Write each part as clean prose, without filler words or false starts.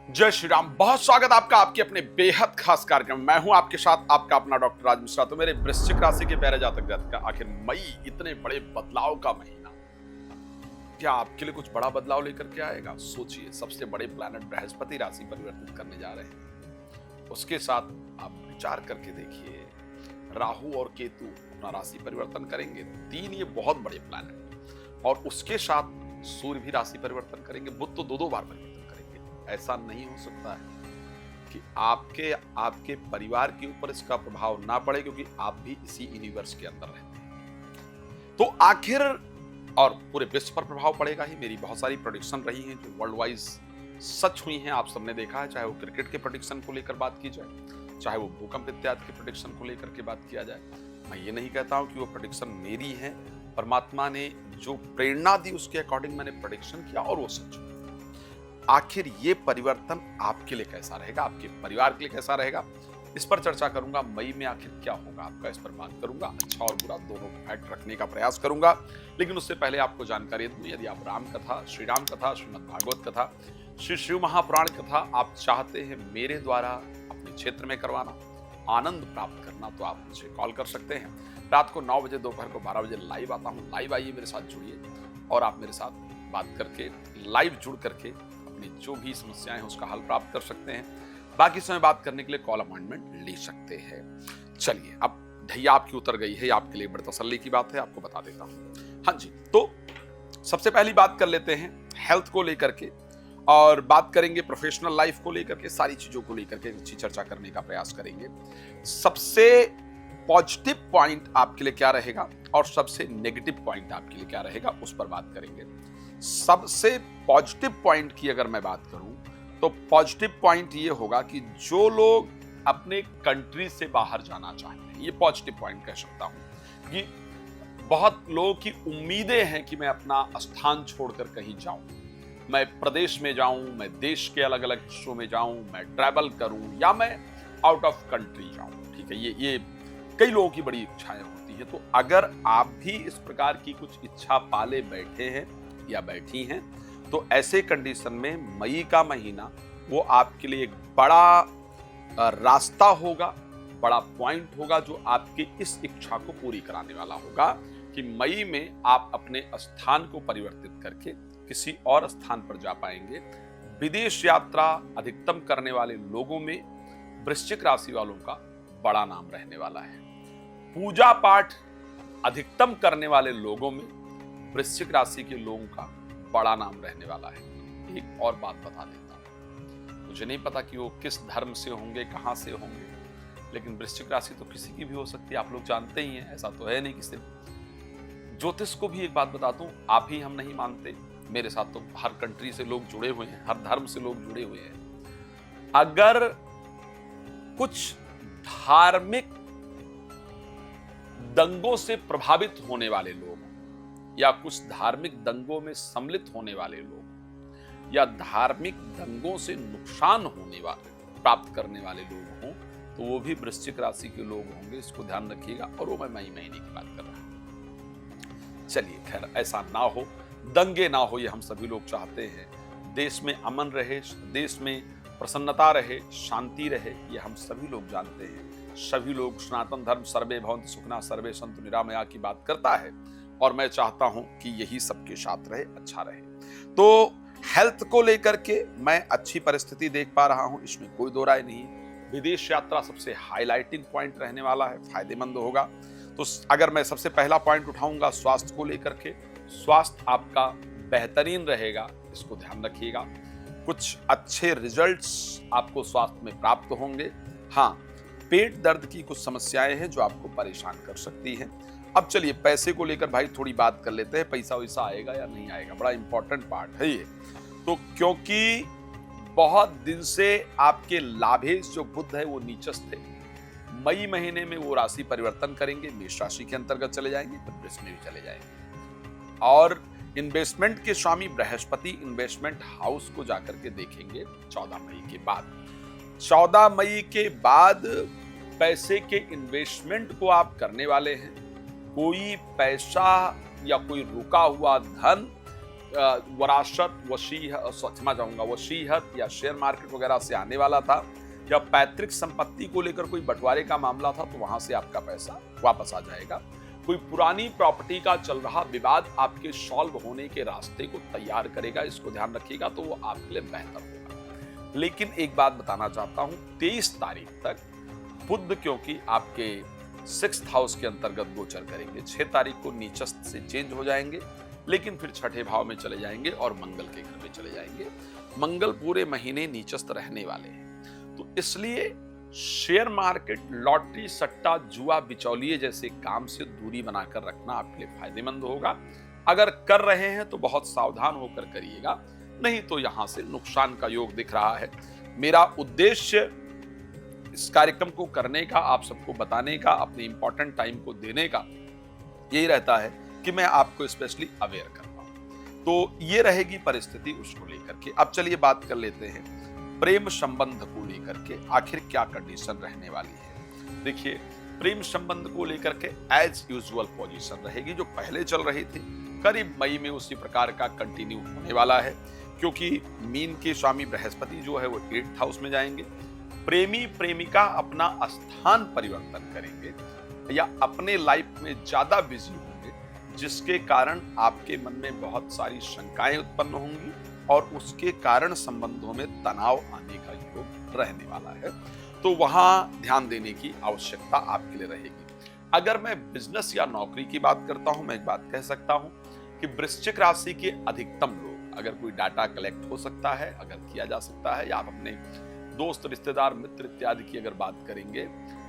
जय श्री राम। बहुत स्वागत आपका आपके अपने बेहद खास कार्यक्रम। मैं हूं आपके साथ आपका अपना डॉक्टर राज मिश्रा। तो मेरे वृश्चिक राशि के प्यारे जातक जातिका, आखिर मई इतने बड़े बदलाव का महीना, क्या आपके लिए कुछ बड़ा बदलाव लेकर के आएगा? सोचिए, सबसे बड़े प्लैनेट बृहस्पति राशि परिवर्तित करने जा रहे हैं। उसके साथ आप विचार करके देखिए, राहु और केतु अपना राशि परिवर्तन करेंगे। तीन ये बहुत बड़े प्लैनेट, और उसके साथ सूर्य भी राशि परिवर्तन करेंगे। बुध तो दो बार परिवर्तन। ऐसा नहीं हो सकता है कि आपके परिवार के ऊपर इसका प्रभाव ना पड़े, क्योंकि आप भी इसी यूनिवर्स के अंदर रहते हैं। तो आखिर और पूरे विश्व पर प्रभाव पड़ेगा ही। मेरी बहुत सारी प्रेडिक्शन रही हैं जो वर्ल्ड वाइज सच हुई हैं, आप सबने देखा है। चाहे वो क्रिकेट के प्रेडिक्शन को लेकर बात की जाए, चाहे वो भूकंप इत्यादि के प्रेडिक्शन को लेकर के बात किया जाए। मैं ये नहीं कहता हूं कि वो प्रेडिक्शन मेरी है, परमात्मा ने जो प्रेरणा दी उसके अकॉर्डिंग मैंने प्रेडिक्शन किया और वो सच हुआ। आखिर ये परिवर्तन आपके लिए कैसा रहेगा, आपके परिवार के लिए कैसा रहेगा, इस पर चर्चा करूंगा। मई में आखिर क्या होगा आपका, इस पर बात करूंगा। अच्छा और बुरा दोनों फैक्ट रखने का प्रयास करूंगा। लेकिन उससे पहले आपको जानकारी दूं, यदि आप राम कथा, श्री राम कथा, श्रीमद् भागवत कथा, श्री शिव महापुराण कथा आप चाहते हैं मेरे द्वारा अपने क्षेत्र में करवाना, आनंद प्राप्त करना, तो आप मुझे कॉल कर सकते हैं। रात को 9 बजे, दोपहर को 12 बजे लाइव आता हूँ। लाइव आइए, मेरे साथ जुड़िए और आप मेरे साथ बात करके, लाइव जुड़ करके जो भी समस्याएं हैं उसका हल प्राप्त कर सकते हैं। बाकी समय बात करने के लिए कॉल अपॉइंटमेंट ले सकते हैं। चलिए, अब ढैया आपकी उतर गई है, आपके लिए बड़ी तसल्ली की बात है, आपको बता देता हूं। हाँ जी, तो सबसे पहली बात कर लेते हैं हेल्थ को लेकर के, और बात करेंगे प्रोफेशनल लाइफ को लेकर के, सारी चीजों को लेकर के अच्छी चर्चा करने का प्रयास करेंगे। सबसे पॉजिटिव पॉइंट आपके लिए क्या रहेगा और सबसे नेगेटिव पॉइंट आपके लिए क्या रहेगा, उस पर बात करेंगे। सबसे पॉजिटिव पॉइंट की अगर मैं बात करूं तो पॉजिटिव पॉइंट ये होगा कि जो लोग अपने कंट्री से बाहर जाना चाहते हैं, ये पॉजिटिव पॉइंट कह सकता हूं कि बहुत लोगों की उम्मीदें हैं कि मैं अपना स्थान छोड़कर कहीं जाऊं, मैं प्रदेश में जाऊं, मैं देश के अलग अलग हिस्सों में जाऊं, मैं ट्रैवल करूं, या मैं आउट ऑफ कंट्री जाऊं। ठीक है, ये कई लोगों की बड़ी इच्छाएं होती है। तो अगर आप भी इस प्रकार की कुछ इच्छा पाले बैठे हैं या बैठी हैं, तो ऐसे कंडीशन में मई का महीना वो आपके लिए एक बड़ा रास्ता होगा, बड़ा पॉइंट होगा, जो आपकी इस इच्छा को पूरी कराने वाला होगा कि मई में आप अपने स्थान को परिवर्तित करके किसी और स्थान पर जा पाएंगे। विदेश यात्रा अधिकतम करने वाले लोगों में वृश्चिक राशि वालों का बड़ा नाम रहने वाला है। पूजा पाठ अधिकतम करने वाले लोगों में वृश्चिक राशि के लोगों का बड़ा नाम रहने वाला है। एक और बात बता देता हूं, मुझे नहीं पता कि वो किस धर्म से होंगे, कहां से होंगे, लेकिन वृश्चिक राशि तो किसी की भी हो सकती है, आप लोग जानते ही हैं। ऐसा तो है नहीं कि सिर्फ ज्योतिष को भी एक बात बता दूं, आप ही हम नहीं मानते, मेरे साथ तो हर कंट्री से लोग जुड़े हुए हैं, हर धर्म से लोग जुड़े हुए हैं। अगर कुछ धार्मिक दंगों से प्रभावित होने वाले लोग, या कुछ धार्मिक दंगों में सम्मिलित होने वाले लोग, या धार्मिक दंगों से नुकसान होने वाले, प्राप्त करने वाले लोग हों, तो वो भी वृश्चिक राशि के लोग होंगे। इसको ध्यान रखिएगा। और वो मैं मई महीने की बात कर रहा हूं। चलिए, खैर ऐसा ना हो, दंगे ना हो, ये हम सभी लोग चाहते हैं। देश में अमन रहे, देश में प्रसन्नता रहे, शांति रहे, ये हम सभी लोग जानते हैं। सभी लोग सनातन धर्म सर्वे भवन्तु सुखिनः सर्वे सन्तु निरामया की बात करता है, और मैं चाहता हूं कि यही सबके साथ रहे, अच्छा रहे। तो हेल्थ को लेकर के मैं अच्छी परिस्थिति देख पा रहा हूं, इसमें कोई दो राय नहीं। विदेश यात्रा सबसे हाईलाइटिंग पॉइंट रहने वाला है, फायदेमंद होगा। तो अगर मैं सबसे पहला पॉइंट उठाऊंगा स्वास्थ्य को लेकर के, स्वास्थ्य आपका बेहतरीन रहेगा, इसको ध्यान रखिएगा। कुछ अच्छे रिजल्ट्स आपको स्वास्थ्य में प्राप्त होंगे। हाँ, पेट दर्द की कुछ समस्याएं हैं जो आपको परेशान कर सकती हैं। अब चलिए, पैसे को लेकर भाई थोड़ी बात कर लेते हैं। पैसा वैसा आएगा या नहीं आएगा, बड़ा इंपॉर्टेंट पार्ट है ये। तो क्योंकि बहुत दिन से आपके लाभेश जो बुध है वो नीचस्थ थे, मई महीने में वो राशि परिवर्तन करेंगे, मेष राशि के अंतर्गत चले जाएंगे, फिर वृष में भी चले जाएंगे। और इन्वेस्टमेंट के स्वामी बृहस्पति इन्वेस्टमेंट हाउस को जाकर के देखेंगे 14 मई के बाद। 14 मई के बाद पैसे के इन्वेस्टमेंट को आप करने वाले हैं। कोई पैसा या कोई रुका हुआ धन वरासत, क्षमा चाहूंगा, वसीयत या शेयर मार्केट वगैरह से आने वाला था, या पैतृक संपत्ति को लेकर कोई बंटवारे का मामला था, तो वहां से आपका पैसा वापस आ जाएगा। कोई पुरानी प्रॉपर्टी का चल रहा विवाद आपके सॉल्व होने के रास्ते को तैयार करेगा, इसको ध्यान रखिएगा, तो वो आपके लिए बेहतर होगा। लेकिन एक बात बताना चाहता हूं, 23 तारीख तक बुध क्योंकि आपके 6th हाउस के अंतर्गत गोचर करेंगे, 6 तारीख को नीचस्थ से चेंज हो जाएंगे, लेकिन फिर छठे भाव में चले जाएंगे और मंगल के घर में चले जाएंगे। मंगल पूरे महीने नीचस्थ रहने वाले हैं, तो इसलिए शेयर मार्केट, लॉटरी, सट्टा, जुआ, बिचौलिए जैसे काम से दूरी बनाकर रखना आपके लिए फायदेमंद होगा। अगर कर रहे हैं तो बहुत सावधान होकर करिएगा, नहीं तो यहां से नुकसान का योग दिख रहा है। मेरा उद्देश्य इस कार्यक्रम को करने का, आप सबको बताने का, अपने इंपॉर्टेंट टाइम को देने का यही रहता है कि मैं आपको स्पेशली अवेयर कर पाऊं। तो ये रहेगी परिस्थिति उसको लेकर के। अब चलिए बात कर लेते हैं प्रेम संबंध को लेकर के, आखिर क्या कंडीशन रहने वाली है। देखिए, प्रेम संबंध को लेकर के एज यूजुअल पोजीशन रहेगी जो पहले चल रही थी, करीब मई में उसी प्रकार का कंटिन्यू होने वाला है, क्योंकि मीन के स्वामी बृहस्पति जो है वो 8th हाउस में जाएंगे। प्रेमी प्रेमिका अपना स्थान परिवर्तन करेंगे या अपने लाइफ में ज्यादा बिजी होंगे, जिसके कारण आपके मन में बहुत सारी शंकाएं उत्पन्न होंगी और उसके कारण संबंधों में तनाव आने का योग रहने वाला है। तो वहां ध्यान देने की आवश्यकता आपके लिए रहेगी। अगर मैं बिजनेस या नौकरी की बात करता हूं, मैं एक बात कह सकता हूं कि वृश्चिक राशि के अधिकतम लोग, अगर कोई डाटा कलेक्ट हो सकता है, अगर किया जा सकता है, या आप अपने दोस्त, रिश्तेदार, मित्र इत्यादि की अगर बात करेंगे,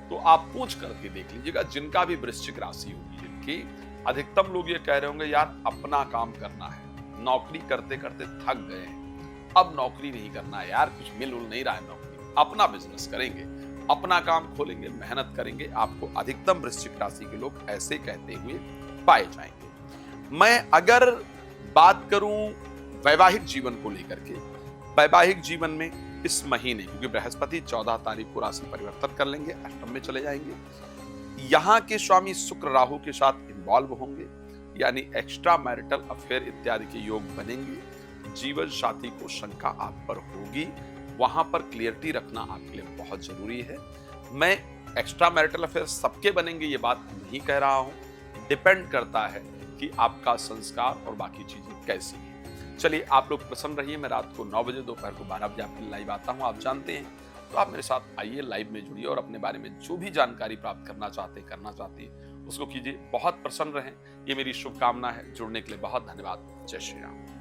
तो आप पूछ करके देख लीजिएगा, जिनका भी वृश्चिक राशि होगी, जिनकी अधिकतम लोग ये कह रहे होंगे यार अपना काम करना है, नौकरी करते करते थक गए हैं, अब नौकरी नहीं करना है यार, कुछ मिल उल नहीं रहा है नौकरी, अपना बिजनेस करेंगे, अपना काम खोलेंगे, मेहनत करेंगे। आपको अधिकतम वृश्चिक राशि के लोग ऐसे कहते हुए पाए जाएंगे। मैं अगर बात करूं वैवाहिक जीवन को लेकर के, वैवाहिक जीवन में इस महीने, क्योंकि बृहस्पति 14 तारीख को राशि परिवर्तन कर लेंगे, अष्टम में चले जाएंगे, यहाँ के स्वामी शुक्र राहु के साथ इन्वॉल्व होंगे, यानी एक्स्ट्रा मैरिटल अफेयर इत्यादि के योग बनेंगे। जीवन साथी को शंका आप पर होगी, वहां पर क्लियरिटी रखना आपके लिए बहुत जरूरी है। मैं एक्स्ट्रा मैरिटल अफेयर सबके बनेंगे ये बात नहीं कह रहा हूं, डिपेंड करता है कि आपका संस्कार और बाकी चीजें कैसी हैं। चलिए, आप लोग प्रसन्न रहिए। मैं रात को 9 बजे, दोपहर को 12 बजे आपके लाइव आता हूं, आप जानते हैं, तो आप मेरे साथ आइए, लाइव में जुड़िए और अपने बारे में जो भी जानकारी प्राप्त करना चाहते हैं उसको कीजिए। बहुत प्रसन्न रहें, ये मेरी शुभकामना है। जुड़ने के लिए बहुत धन्यवाद। जय श्री राम।